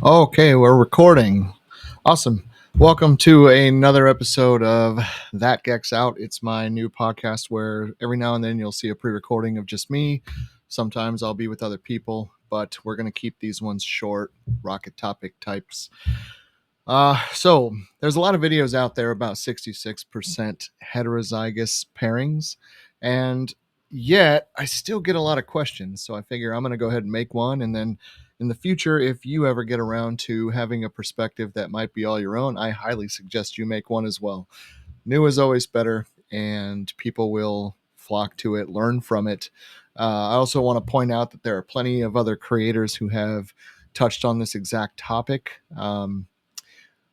Okay, we're recording. Awesome. Welcome to another episode of That Gecks Out. It's my new podcast where every now and then you'll see a pre-recording of just me. Sometimes I'll be with other people, but we're going to keep these ones short, rocket topic types. So there's a lot of videos out there about 66% heterozygous pairings, and yet I still get a lot of questions. So I figure I'm going to go ahead and make one, and then in the future, if you ever get around to having a perspective that might be all your own, I highly suggest you make one as well. New is always better, and people will flock to it, learn from it. I also want to point out that there are plenty of other creators who have touched on this exact topic. I'm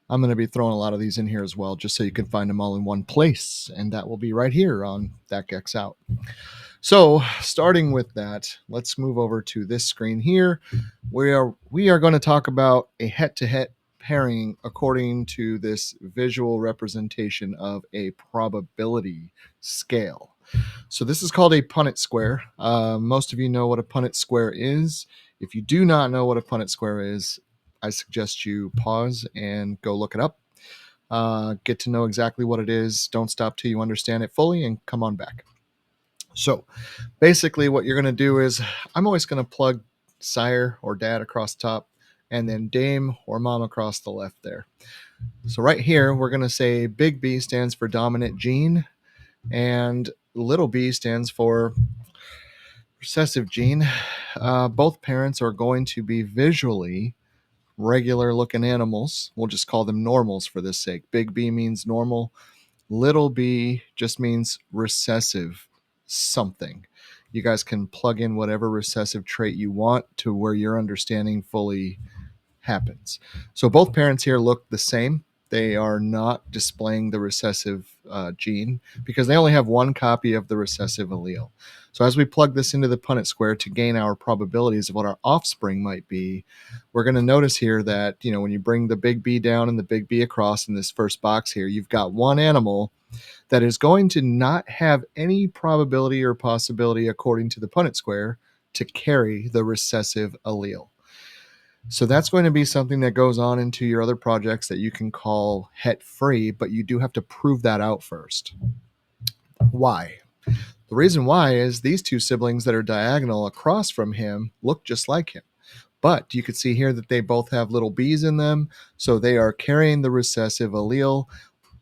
going to be throwing a lot of these in here as well, just so you can find them all in one place. And that will be right here on That Gecks Out. So starting with that, let's move over to this screen here. We are going to talk about a head-to-head pairing according to this visual representation of a probability scale. So this is called a Punnet Square. Most of you know what a Punnet Square is. If you do not know what a Punnet Square is, I suggest you pause and go look it up. Get to know exactly what it is. Don't stop till you understand it fully and come on back. So basically what you're going to do is I'm always going to plug sire or dad across top and then dame or mom across the left there. So right here, we're going to say big B stands for dominant gene and little b stands for recessive gene. Both parents are going to be visually regular looking animals. We'll just call them normals for this sake. Big B means normal. Little b just means recessive something. You guys can plug in whatever recessive trait you want to where your understanding fully happens. So both parents here look the same. They are not displaying the recessive gene because they only have one copy of the recessive allele. So as we plug this into the Punnett square to gain our probabilities of what our offspring might be, we're going to notice here that, when you bring the big B down and the big B across in this first box here, you've got one animal that is going to not have any probability or possibility, according to the Punnett square, to carry the recessive allele. So that's going to be something that goes on into your other projects that you can call het free, but you do have to prove that out first. Why? The reason why is these two siblings that are diagonal across from him look just like him. But you can see here that they both have little b's in them, so they are carrying the recessive allele.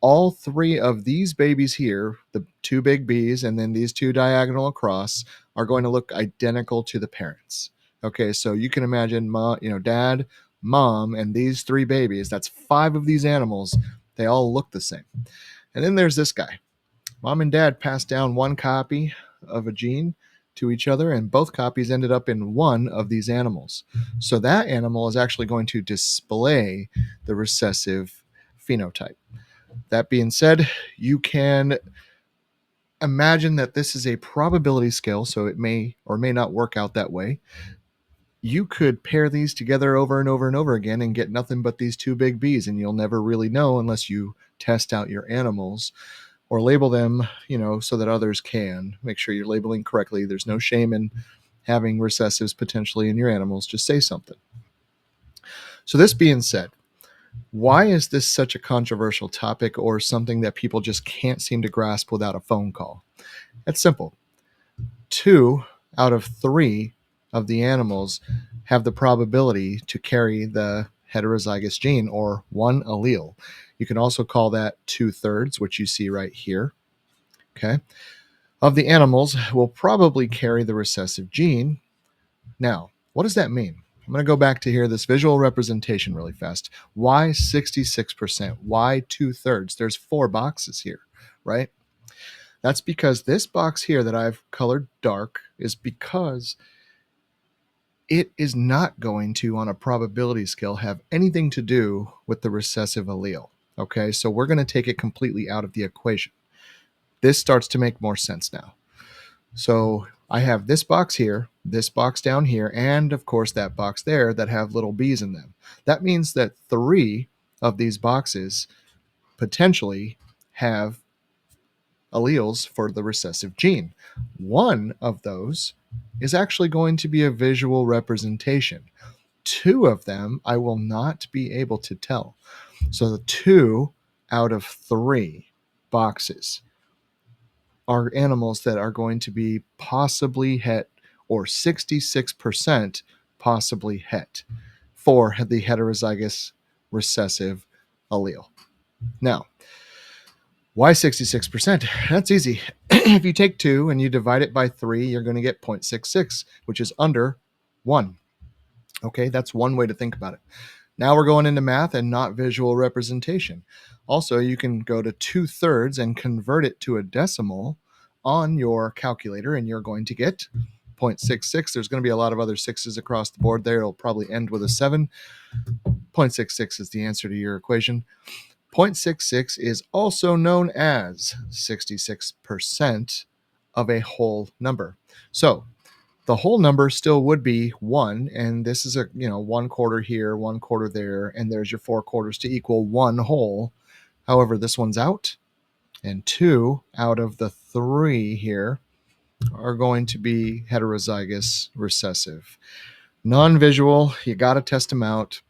All three of these babies here, the two big B's and then these two diagonal across, are going to look identical to the parents. Okay, so you can imagine, dad, mom, and these three babies. That's 5 of these animals. They all look the same. And then there's this guy. Mom and dad passed down one copy of a gene to each other, and both copies ended up in one of these animals. So that animal is actually going to display the recessive phenotype. That being said, you can imagine that this is a probability scale, so it may or may not work out that way. You could pair these together over and over and over again and get nothing but these two big B's, and you'll never really know unless you test out your animals or label them, so that others can. Make sure you're labeling correctly. There's no shame in having recessives potentially in your animals. Just say something. So this being said, why is this such a controversial topic or something that people just can't seem to grasp without a phone call? It's simple. 2 out of 3 of the animals have the probability to carry the heterozygous gene, or one allele. You can also call that 2/3, which you see right here. Okay. Of the animals will probably carry the recessive gene. Now, what does that mean? I'm going to go back to here, this visual representation really fast. Why 66%? Why 2/3? There's 4 boxes here, right? That's because this box here that I've colored dark is because it is not going to, on a probability scale, have anything to do with the recessive allele. Okay, so we're going to take it completely out of the equation. This starts to make more sense now. So I have this box here, this box down here, and of course that box there that have little b's in them. That means that 3 of these boxes potentially have alleles for the recessive gene. One of those is actually going to be a visual representation. 2 of them I will not be able to tell. So the 2 out of 3 boxes are animals that are going to be possibly het, or 66% possibly het for the heterozygous recessive allele. Now, why 66%? That's easy. If you take 2 and you divide it by 3, you're going to get 0.66, which is under 1. Okay, that's one way to think about it. Now we're going into math and not visual representation. Also, you can go to 2/3 and convert it to a decimal on your calculator, and you're going to get 0.66. There's going to be a lot of other 6s across the board there. It'll probably end with a 7. 0.66 is the answer to your equation. 0.66 is also known as 66% of a whole number. So the whole number still would be 1, and this is a 1/4 here, 1/4 there, and there's your 4 quarters to equal 1 whole. However, this one's out, and 2 out of the 3 here are going to be heterozygous recessive. Non-visual, you got to test them out.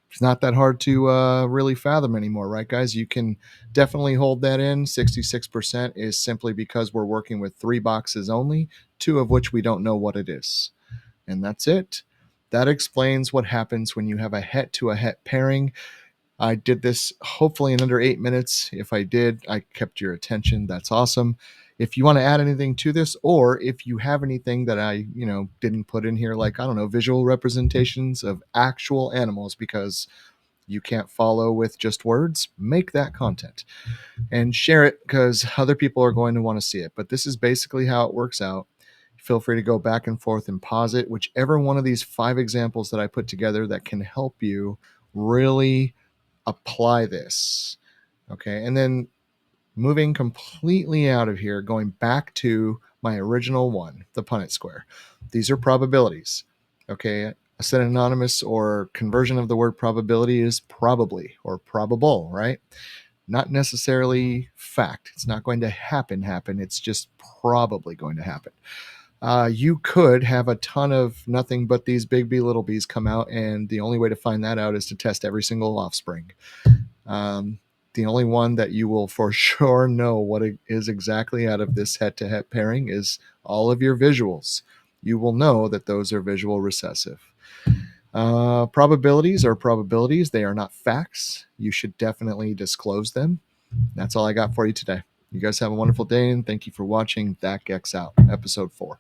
It's not that hard to really fathom anymore, right, guys? You can definitely hold that in. 66% is simply because we're working with 3 boxes only, 2 of which we don't know what it is. And that's it. That explains what happens when you have a het to a het pairing. I did this hopefully in under 8 minutes. If I did, I kept your attention. That's awesome. If you want to add anything to this, or if you have anything that I, didn't put in here, like, I don't know, visual representations of actual animals because you can't follow with just words, make that content and share it because other people are going to want to see it. But this is basically how it works out. Feel free to go back and forth and pause it, whichever one of these 5 examples that I put together that can help you really apply this. Okay, and then moving completely out of here, going back to my original one, the Punnet Square. These are probabilities. Okay, a synonymous or conversion of the word probability is probably or probable, right? Not necessarily fact. It's not going to happen. It's just probably going to happen. You could have a ton of nothing but these big B little B's come out, and the only way to find that out is to test every single offspring. The only one that you will for sure know what it is exactly out of this het-to-het pairing is all of your visuals. You will know that those are visual recessive. Probabilities are probabilities. They are not facts. You should definitely disclose them. That's all I got for you today. You guys have a wonderful day, and thank you for watching That Gecks Out, episode 4.